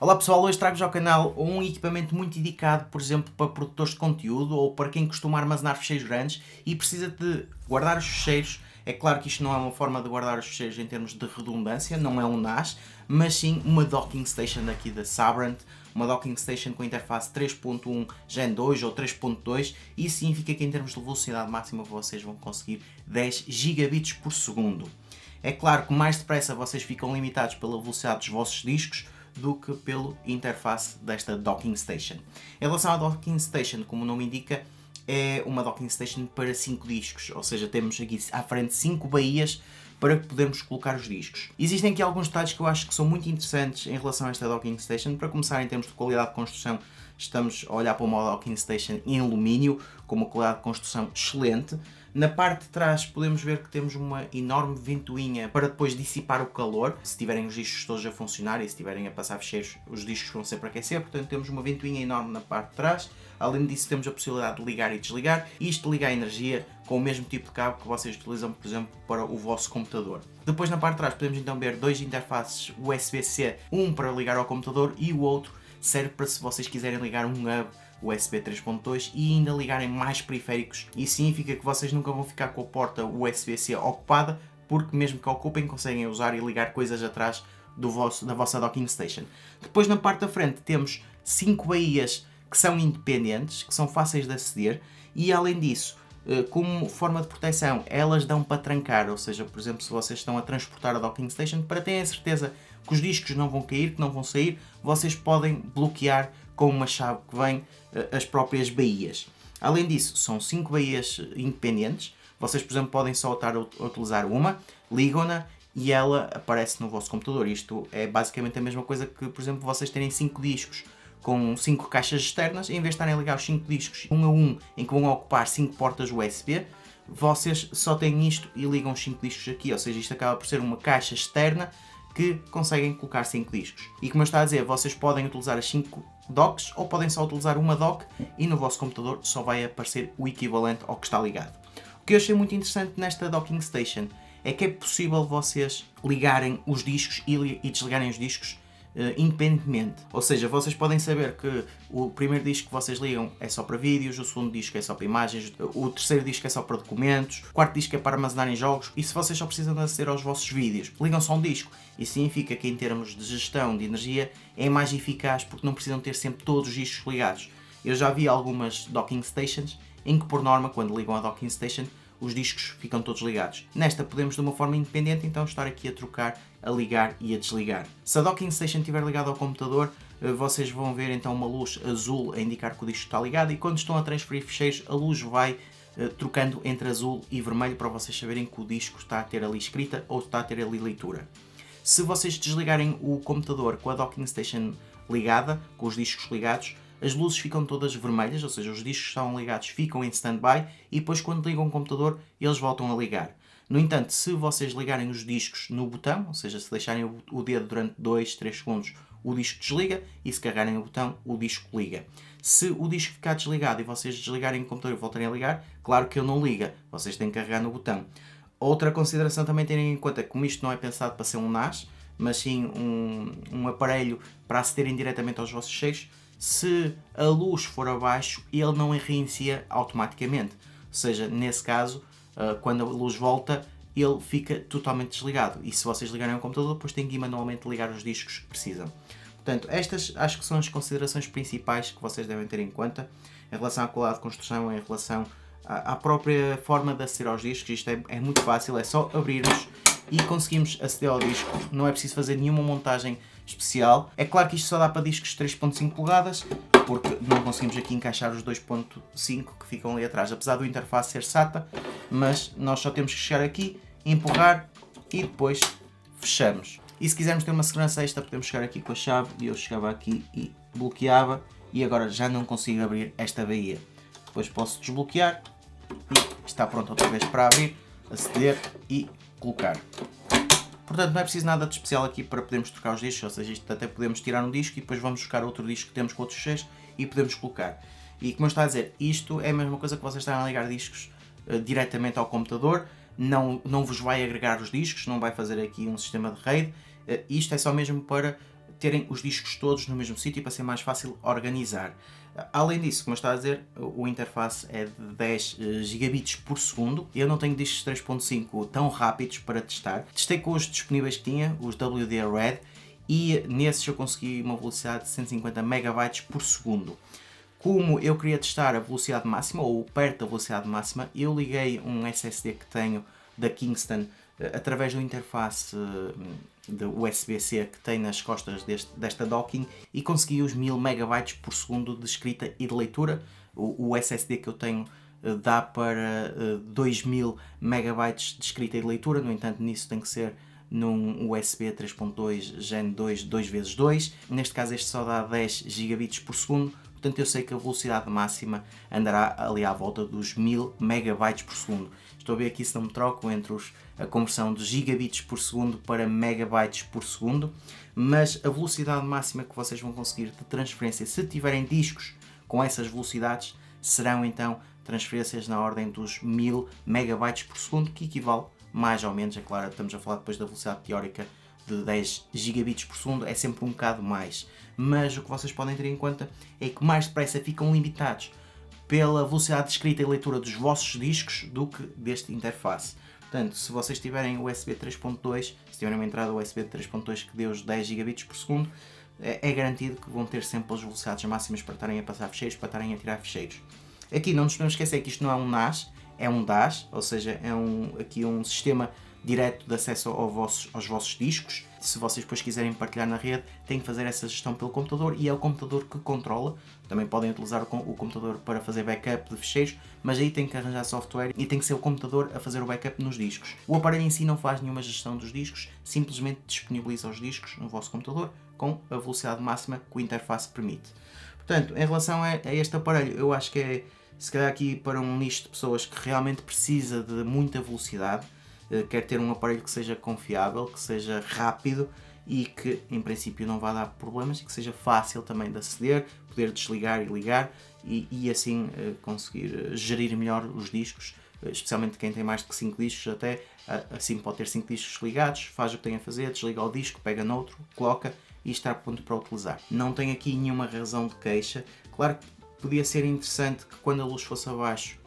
Olá pessoal, hoje trago-vos ao canal um equipamento muito indicado, por exemplo, para produtores de conteúdo ou para quem costuma armazenar ficheiros grandes e precisa de guardar os ficheiros. É claro que isto não é uma forma de guardar os ficheiros em termos de redundância, não é um NAS, mas sim uma docking station aqui da Sabrent, uma docking station com interface 3.1 Gen 2 ou 3.2, e isso significa que em termos de velocidade máxima vocês vão conseguir 10 gigabits por segundo. É claro que mais depressa vocês ficam limitados pela velocidade dos vossos discos do que pela interface desta docking station. Em relação à docking station, como o nome indica, é uma docking station para 5 discos, ou seja, temos aqui à frente 5 baías para podermos colocar os discos. Existem aqui alguns detalhes que eu acho que são muito interessantes em relação a esta docking station. Para começar, em termos de qualidade de construção, estamos a olhar para uma docking station em alumínio, com uma qualidade de construção excelente. Na parte de trás podemos ver que temos uma enorme ventoinha para depois dissipar o calor. Se tiverem os discos todos a funcionar e se estiverem a passar ficheiros, os discos vão sempre aquecer, portanto temos uma ventoinha enorme na parte de trás. Além disso, temos a possibilidade de ligar e desligar. Isto liga a energia com o mesmo tipo de cabo que vocês utilizam, por exemplo, para o vosso computador. Depois, na parte de trás, podemos então ver dois interfaces USB-C, um para ligar ao computador e o outro serve para se vocês quiserem ligar um hub USB 3.2 e ainda ligarem mais periféricos. Isso significa que vocês nunca vão ficar com a porta USB-C ocupada, porque mesmo que ocupem, conseguem usar e ligar coisas atrás da vossa docking station. Depois, na parte da frente, temos 5 baías que são independentes, que são fáceis de aceder, e além disso, como forma de proteção, elas dão para trancar, ou seja, por exemplo, se vocês estão a transportar a docking station, para terem a certeza que os discos não vão cair, que não vão sair, vocês podem bloquear com uma chave que vem as próprias baías. Além disso, são 5 baías independentes, vocês, por exemplo, podem só estar a utilizar uma, ligam-na e ela aparece no vosso computador. Isto é basicamente a mesma coisa que, por exemplo, vocês terem 5 discos com 5 caixas externas, em vez de estarem a ligar os 5 discos um a um, em que vão ocupar 5 portas USB, vocês só têm isto e ligam os 5 discos aqui, ou seja, isto acaba por ser uma caixa externa que conseguem colocar 5 discos. E como eu estava a dizer, vocês podem utilizar as 5 docks ou podem só utilizar uma dock e no vosso computador só vai aparecer o equivalente ao que está ligado. O que eu achei muito interessante nesta docking station é que é possível vocês ligarem os discos e desligarem os discos independentemente. Ou seja, vocês podem saber que o primeiro disco que vocês ligam é só para vídeos, o segundo disco é só para imagens, o terceiro disco é só para documentos, o quarto disco é para armazenarem jogos, e se vocês só precisam de aceder aos vossos vídeos, ligam só um disco. Isso significa que em termos de gestão de energia é mais eficaz porque não precisam ter sempre todos os discos ligados. Eu já vi algumas docking stations em que por norma, quando ligam a docking station, os discos ficam todos ligados. Nesta podemos de uma forma independente então estar aqui a trocar, a ligar e a desligar. Se a docking station estiver ligada ao computador, vocês vão ver então uma luz azul a indicar que o disco está ligado, e quando estão a transferir ficheiros a luz vai trocando entre azul e vermelho para vocês saberem que o disco está a ter ali escrita ou está a ter ali leitura. Se vocês desligarem o computador com a docking station ligada, com os discos ligados, as luzes ficam todas vermelhas, ou seja, os discos que estão ligados ficam em stand-by e depois quando ligam o computador eles voltam a ligar. No entanto, se vocês ligarem os discos no botão, ou seja, se deixarem o dedo durante 2, 3 segundos, o disco desliga, e se carregarem o botão, o disco liga. Se o disco ficar desligado e vocês desligarem o computador e voltarem a ligar, claro que ele não liga, vocês têm que carregar no botão. Outra consideração também terem em conta, como isto não é pensado para ser um NAS, mas sim um aparelho para acederem diretamente aos vossos ficheiros, se a luz for abaixo, ele não reinicia automaticamente. Ou seja, nesse caso, quando a luz volta, ele fica totalmente desligado. E se vocês ligarem ao computador, depois têm que ir manualmente ligar os discos que precisam. Portanto, estas acho que são as considerações principais que vocês devem ter em conta em relação à qualidade de construção, em relação à própria forma de aceder aos discos. Isto é muito fácil, é só abrirmos e conseguimos aceder ao disco. Não é preciso fazer nenhuma montagem especial. É claro que isto só dá para discos de 3.5 polegadas, porque não conseguimos aqui encaixar os 2.5 que ficam ali atrás, apesar do interface ser SATA, mas nós só temos que chegar aqui, empurrar e depois fechamos. E se quisermos ter uma segurança extra, podemos chegar aqui com a chave, e eu chegava aqui e bloqueava, e agora já não consigo abrir esta baía. Depois posso desbloquear e está pronto outra vez para abrir, aceder e colocar. Portanto, não é preciso nada de especial aqui para podermos trocar os discos, ou seja, isto até podemos tirar um disco e depois vamos buscar outro disco que temos com outros ficheiros e podemos colocar. E como eu estava a dizer, isto é a mesma coisa que vocês estarem a ligar discos diretamente ao computador, não vos vai agregar os discos, não vai fazer aqui um sistema de RAID, isto é só mesmo para terem os discos todos no mesmo sítio para ser mais fácil organizar. Além disso, como eu estava a dizer, o interface é de 10 gigabits por segundo. Eu não tenho discos 3.5 tão rápidos para testar. Testei com os disponíveis que tinha, os WD Red, e nesses eu consegui uma velocidade de 150 megabytes por segundo. Como eu queria testar a velocidade máxima, ou perto da velocidade máxima, eu liguei um SSD que tenho da Kingston através do interface de USB-C que tem nas costas desta docking e consegui os 1000 megabytes por segundo de escrita e de leitura. O SSD que eu tenho dá para 2000 megabytes de escrita e de leitura, no entanto nisso tem que ser num USB 3.2 Gen 2 2x2, neste caso este só dá 10 gigabits por segundo, portanto eu sei que a velocidade máxima andará ali à volta dos 1000 megabytes por segundo. Estou a ver aqui se não me troco entre a conversão de gigabits por segundo para megabytes por segundo, mas a velocidade máxima que vocês vão conseguir de transferência, se tiverem discos com essas velocidades, serão então transferências na ordem dos 1000 megabytes por segundo, que equivale mais ou menos, é claro, estamos a falar depois da velocidade teórica de 10 gigabits por segundo, é sempre um bocado mais, mas o que vocês podem ter em conta é que mais depressa ficam limitados pela velocidade de escrita e leitura dos vossos discos do que deste interface. Portanto, se vocês tiverem o USB 3.2, se tiverem uma entrada USB 3.2 que dê os 10 gigabits por segundo, é garantido que vão ter sempre as velocidades máximas para estarem a passar ficheiros, para estarem a tirar ficheiros. Aqui não nos podemos esquecer que isto não é um NAS, é um DAS, ou seja, é aqui um sistema direto de acesso aos vossos discos. Se vocês depois quiserem partilhar na rede, têm que fazer essa gestão pelo computador e é o computador que controla. Também podem utilizar o computador para fazer backup de ficheiros, mas aí tem que arranjar software e tem que ser o computador a fazer o backup nos discos. O aparelho em si não faz nenhuma gestão dos discos, simplesmente disponibiliza os discos no vosso computador com a velocidade máxima que o interface permite. Portanto, em relação a este aparelho, eu acho que é, se calhar aqui para um nicho de pessoas que realmente precisa de muita velocidade, quer ter um aparelho que seja confiável, que seja rápido e que em princípio não vá dar problemas e que seja fácil também de aceder, poder desligar e ligar e assim conseguir gerir melhor os discos, especialmente quem tem mais de 5 discos até, assim pode ter 5 discos ligados, faz o que tem a fazer, desliga o disco, pega noutro, coloca e está pronto para utilizar. Não tem aqui nenhuma razão de queixa. Claro que podia ser interessante que quando a luz fosse abaixo,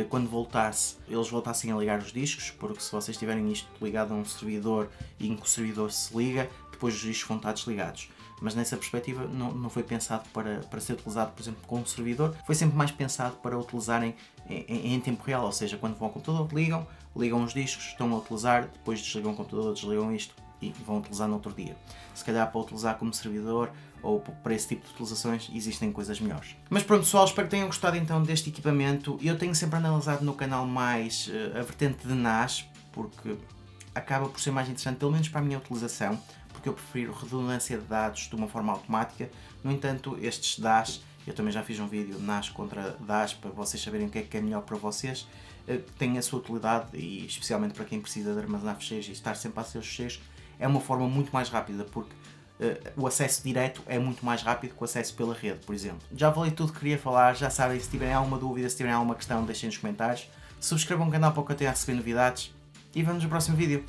quando voltasse, eles voltassem a ligar os discos, porque se vocês tiverem isto ligado a um servidor e em que o servidor se liga, depois os discos vão estar desligados. Mas nessa perspectiva não foi pensado para ser utilizado, por exemplo, com um servidor, foi sempre mais pensado para utilizarem em tempo real, ou seja, quando vão ao computador, ligam os discos, estão a utilizar, depois desligam o computador, desligam isto e vão utilizar no outro dia. Se calhar para utilizar como servidor ou para esse tipo de utilizações existem coisas melhores. Mas pronto pessoal, espero que tenham gostado então deste equipamento. Eu tenho sempre analisado no canal mais a vertente de NAS, porque acaba por ser mais interessante, pelo menos para a minha utilização, porque eu prefiro redundância de dados de uma forma automática. No entanto, estes DAS, eu também já fiz um vídeo NAS contra DAS para vocês saberem o que é melhor para vocês, tem a sua utilidade e especialmente para quem precisa de armazenar ficheiros e estar sempre a acessar os ficheiros, é uma forma muito mais rápida, porque o acesso direto é muito mais rápido que o acesso pela rede, por exemplo. Já falei tudo que queria falar, já sabem, se tiverem alguma dúvida, se tiverem alguma questão, deixem nos comentários. Subscrevam o canal para continuar a receber novidades e vemos no próximo vídeo.